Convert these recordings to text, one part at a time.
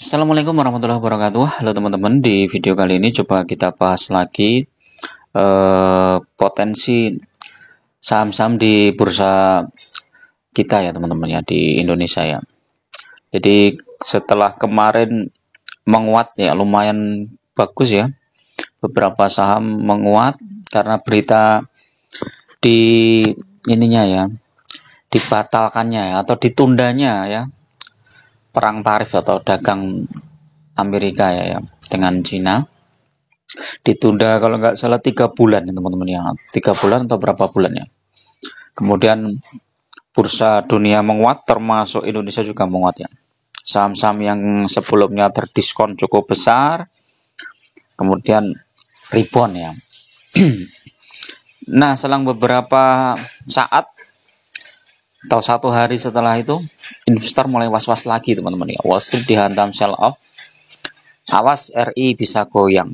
Assalamualaikum warahmatullahi wabarakatuh. Halo teman-teman, di video kali ini coba kita bahas lagi potensi saham-saham di bursa kita ya teman-teman ya, di Indonesia ya. Jadi setelah kemarin menguat ya, lumayan bagus ya, beberapa saham menguat karena berita di ininya ya, dibatalkannya ya, atau ditundanya ya, perang tarif atau dagang Amerika ya dengan Cina ditunda kalau nggak salah 3 bulan ya teman-teman ya, 3 bulan atau berapa bulan ya. Kemudian bursa dunia menguat, termasuk Indonesia juga menguat ya. Saham-saham yang sebelumnya terdiskon cukup besar kemudian rebound ya. Nah, selang beberapa saat atau 1 hari setelah itu, investor mulai was-was lagi teman-teman ya. Wall Street dihantam sell off, awas RI bisa goyang.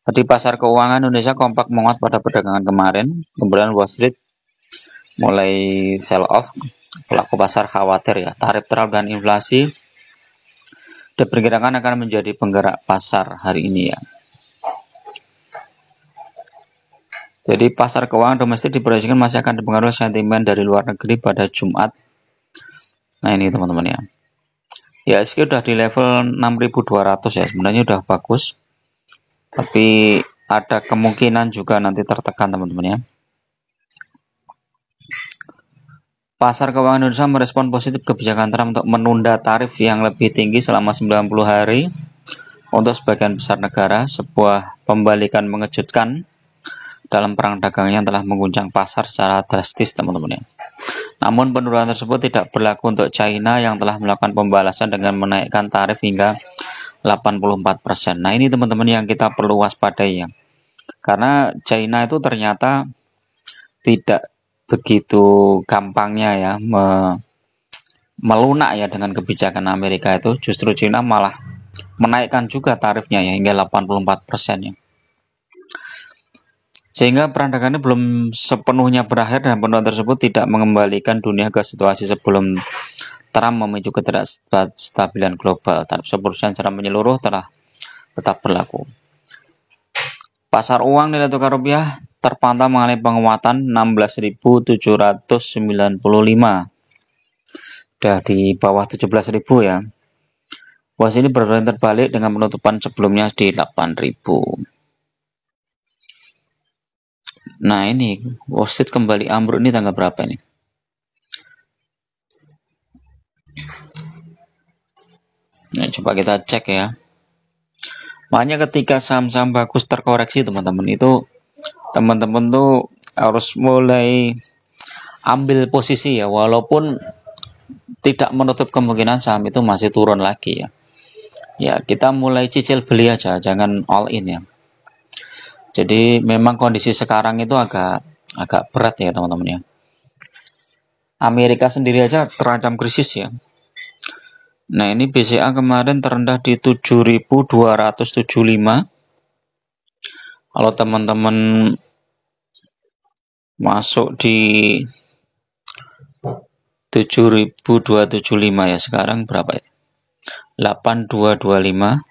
Jadi pasar keuangan Indonesia kompak menguat pada perdagangan kemarin, kemudian Wall Street mulai sell off. Pelaku pasar khawatir ya, tarif terhadap dan inflasi diperkirakan akan menjadi penggerak pasar hari ini ya. Jadi pasar keuangan domestik diproyeksikan masih akan dipengaruhi sentimen dari luar negeri pada Jumat. Nah ini teman-teman ya. IHSG udah di level 6.200 ya, sebenarnya udah bagus. Tapi ada kemungkinan juga nanti tertekan teman-teman ya. Pasar keuangan Indonesia merespon positif kebijakan Trump untuk menunda tarif yang lebih tinggi selama 90 hari untuk sebagian besar negara, sebuah pembalikan mengejutkan dalam perang dagang yang telah mengguncang pasar secara drastis teman-teman ya. Namun penurunan tersebut tidak berlaku untuk China yang telah melakukan pembalasan dengan menaikkan tarif hingga 84%. Nah ini teman-teman yang kita perlu waspadai ya. Karena China itu ternyata tidak begitu gampangnya ya melunak ya dengan kebijakan Amerika itu. Justru China malah menaikkan juga tarifnya ya hingga 84% ya. Sehingga perang dagang ini belum sepenuhnya berakhir dan penurunan tersebut tidak mengembalikan dunia ke situasi sebelum Trump memicu ketidakstabilan global. Tarif 10% secara menyeluruh telah tetap berlaku. Pasar uang nilai tukar rupiah terpantau mengalami penguatan 16.795. Sudah di bawah 17.000 ya. Wah, ini berbanding terbalik dengan penutupan sebelumnya di 8.000. Nah ini Wall Street kembali ambruk, ini tanggal berapa ini? Nah, coba kita cek ya. Makanya ketika saham-saham bagus terkoreksi teman-teman, itu teman-teman tuh harus mulai ambil posisi ya, walaupun tidak menutup kemungkinan saham itu masih turun lagi ya. Ya kita mulai cicil beli aja, jangan all in ya. Jadi memang kondisi sekarang itu agak berat ya teman-teman ya. Amerika sendiri aja terancam krisis ya. Nah ini BCA kemarin terendah di 7.275. Kalau teman-teman masuk di 7.275 ya, sekarang berapa itu? 8.225,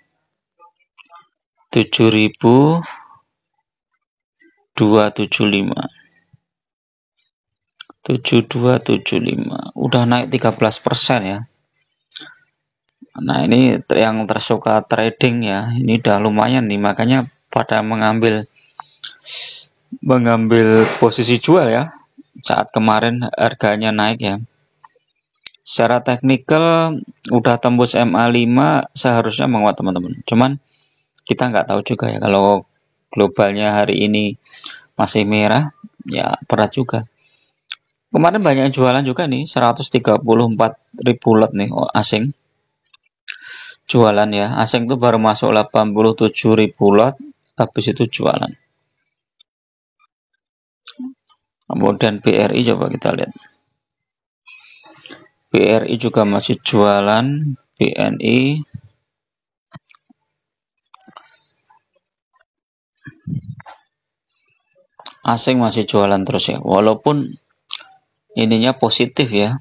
7.275, udah naik 13% ya. Nah ini yang tersuka trading ya, ini udah lumayan nih, makanya pada mengambil posisi jual ya saat kemarin harganya naik ya. Secara teknikal udah tembus MA5 seharusnya menguat teman-teman. Cuman kita nggak tahu juga ya, kalau globalnya hari ini masih merah ya berat juga. Kemarin banyak jualan juga nih, 134.000 lot nih asing. Jualan ya, asing tuh baru masuk 87.000 lot, habis itu jualan. Kemudian BRI coba kita lihat. BRI juga masih jualan, BNI, asing masih jualan terus ya, walaupun ininya positif ya.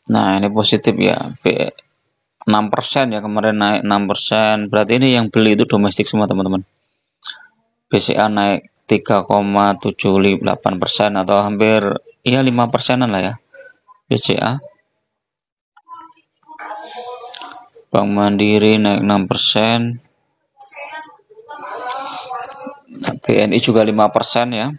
Nah, ini positif ya. 6% ya, kemarin naik 6%. Berarti ini yang beli itu domestik semua, teman-teman. BCA naik 3,78% atau hampir ya 5%-an lah ya. BCA. Bank Mandiri naik 6%. Nah, BNI juga 5% ya.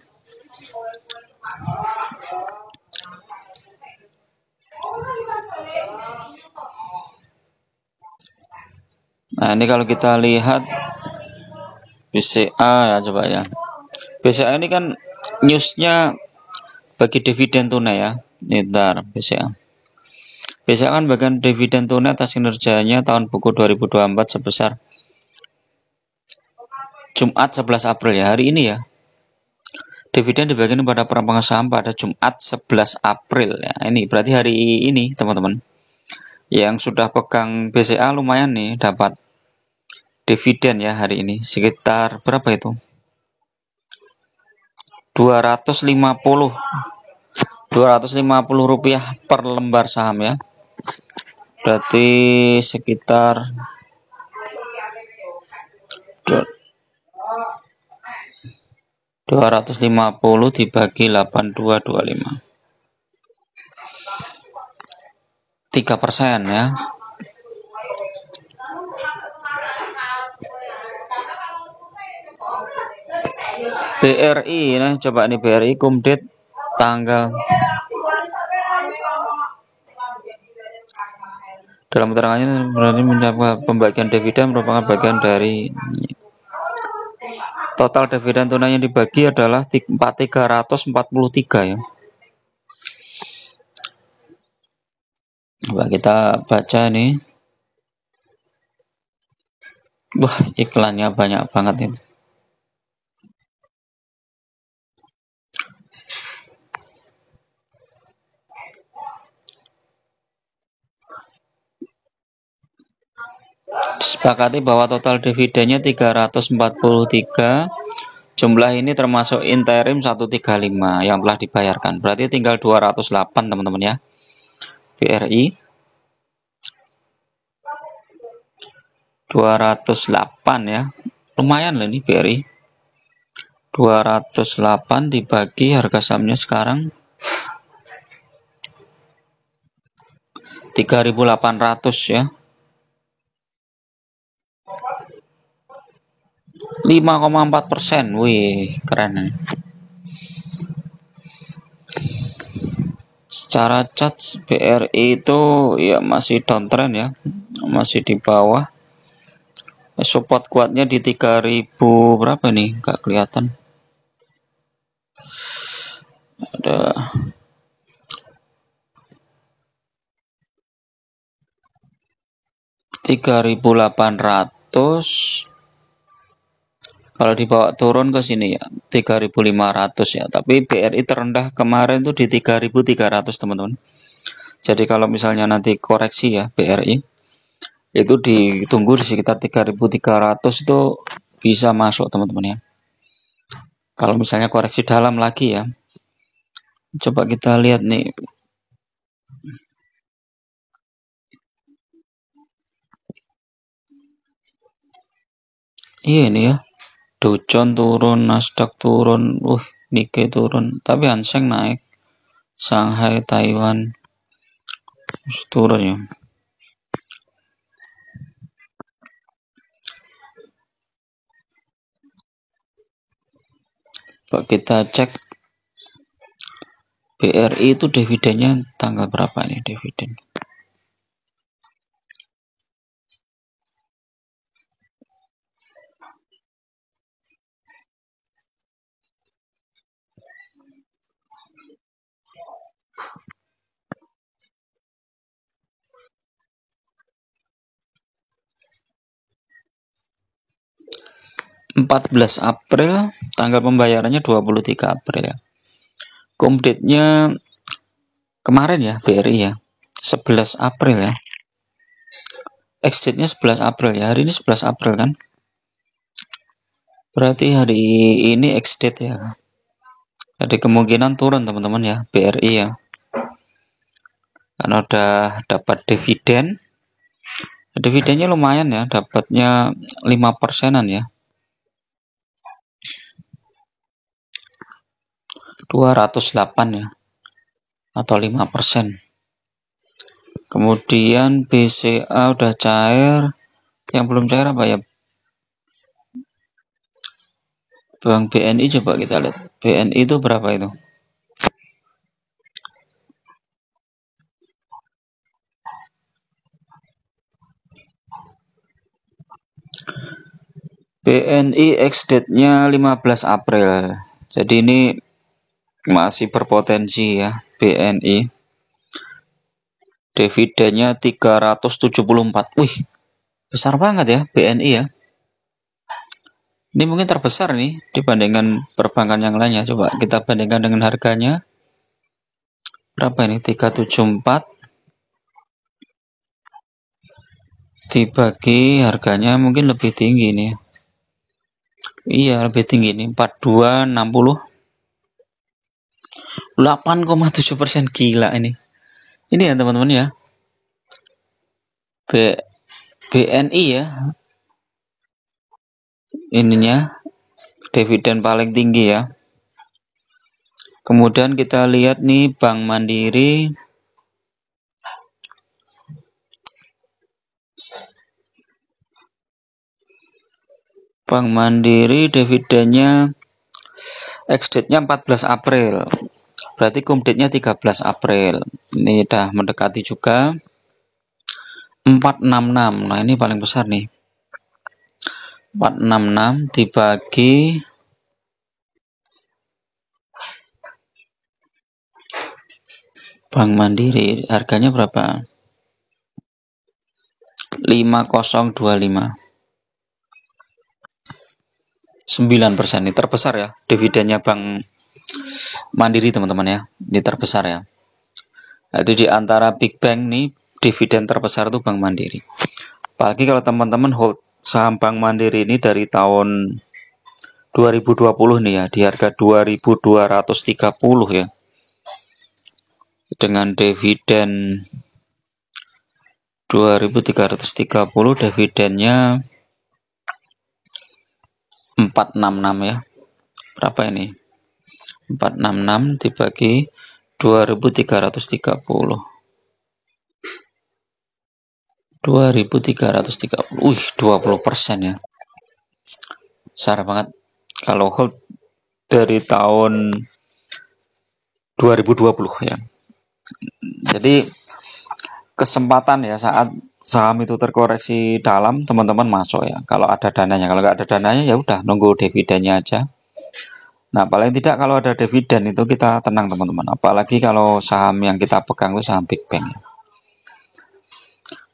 Nah, ini kalau kita lihat BCA ya, coba ya. BCA ini kan newsnya bagi dividen tunai ya. Ntar BCA. BCA kan bagian dividen tunai atas kinerjanya tahun buku 2024 sebesar Jumat 11 April ya, hari ini ya. Dividen dibagikan pada pemegang saham pada Jumat 11 April ya. Ini berarti hari ini, teman-teman. Yang sudah pegang BCA lumayan nih dapat dividen ya hari ini. Sekitar berapa itu? 250 rupiah per lembar saham ya. Berarti sekitar 250 dibagi 8225. 3% ya. BRI nah, coba nih BRI kumdet tanggal dalam keterangannya berarti mencapai pembagian dividen merupakan bagian dari total dividen tunai yang dibagi adalah 4.343 ya. Coba kita baca nih. Wah, iklannya banyak banget ini. Disepakati bahwa total dividennya 343. Jumlah ini termasuk interim 135 yang telah dibayarkan. Berarti tinggal 208 teman-teman ya. BRI 208 ya. Lumayan lah ini BRI. 208 dibagi harga sahamnya sekarang 3.800 ya. 5,4%. Wih, keren nih. Secara chart BRI itu ya masih downtrend ya. Masih di bawah. Support kuatnya di 3.000 berapa nih? Nggak kelihatan. Ada 3.800. Kalau dibawa turun ke sini ya 3.500 ya. Tapi BRI terendah kemarin tuh di 3.300 teman-teman. Jadi kalau misalnya nanti koreksi ya BRI itu ditunggu di sekitar 3.300 itu bisa masuk teman-teman ya. Kalau misalnya koreksi dalam lagi ya. Coba kita lihat nih. Iya ini ya. Dow Jones turun, Nasdaq turun, Nikkei turun, tapi Hang Seng naik. Shanghai, Taiwan turun ya. Coba kita cek BRI itu dividennya tanggal berapa ini dividen? (14 April), tanggal pembayarannya 23 April ya. Kumdate-nya kemarin ya BRI ya 11 April ya. Ex-date-nya 11 April ya. Hari ini 11 April kan. Berarti hari ini ex-date ya. Jadi kemungkinan turun teman-teman ya BRI ya. karena udah dapat dividen. Dividennya lumayan ya, dapatnya 5%-an ya, 208 ya, atau 5%. Kemudian BCA udah cair. Yang belum cair apa ya? Bank BNI, coba kita lihat. BNI itu berapa itu? BNI ex-date-nya 15 April. Jadi ini masih berpotensi ya BNI. Dividennya 374. Wih, besar banget ya BNI ya. Ini mungkin terbesar nih dibandingkan perbankan yang lainnya. Coba kita bandingkan dengan harganya. Berapa ini? 374 dibagi harganya mungkin lebih tinggi nih. Iya, lebih tinggi nih. 4260. 8,7%, gila ini. Ini ya teman-teman ya. BNI ya. Ininya dividen paling tinggi ya. Kemudian kita lihat nih Bank Mandiri. Bank Mandiri dividennya ex-date-nya 14 April. Berarti cum date-nya 13 April. Ini udah mendekati juga. 466. Nah, ini paling besar nih. 466 dibagi Bank Mandiri, harganya berapa? 5025. 9%, ini terbesar ya dividennya Bank Mandiri teman-teman ya. Ini terbesar ya. Nah, itu di antara big bank nih, dividen terbesar itu Bank Mandiri. Apalagi kalau teman-teman hold saham Bank Mandiri ini dari tahun 2020 nih ya, di harga 2230 ya. Dengan dividen 2330, dividennya 466 ya. Berapa ini? 466 dibagi 2330. 2330. Wih, 20% ya. Besar banget kalau hold dari tahun 2020 ya. Jadi kesempatan ya saat saham itu terkoreksi dalam, teman-teman masuk ya. Kalau ada dananya, kalau nggak ada dananya ya udah nunggu dividennya aja. Nah, paling tidak kalau ada dividen itu kita tenang teman-teman. Apalagi kalau saham yang kita pegang itu saham big bank ya.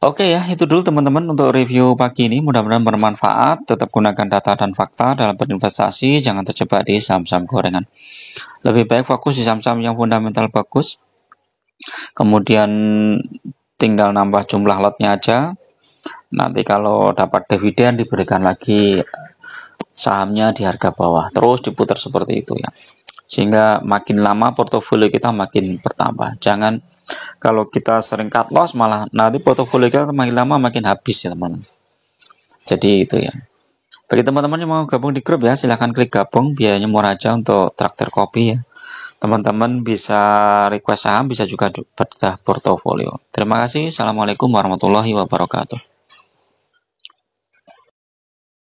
Oke ya, itu dulu teman-teman untuk review pagi ini. Mudah-mudahan bermanfaat. Tetap gunakan data dan fakta dalam berinvestasi. Jangan terjebak di saham-saham gorengan. Lebih baik fokus di saham-saham yang fundamental bagus. Kemudian tinggal nambah jumlah lotnya aja. Nanti kalau dapat dividen diberikan lagi sahamnya di harga bawah. Terus diputar seperti itu ya. Sehingga makin lama portofolio kita makin bertambah. Jangan kalau kita sering cut loss malah nanti portofolio kita makin lama makin habis ya teman-teman. Jadi itu ya. Bagi teman-teman yang mau gabung di grup ya, silahkan klik gabung, biayanya murah aja untuk traktir kopi ya. Teman-teman bisa request saham, bisa juga bedah portofolio. Terima kasih. Assalamualaikum warahmatullahi wabarakatuh.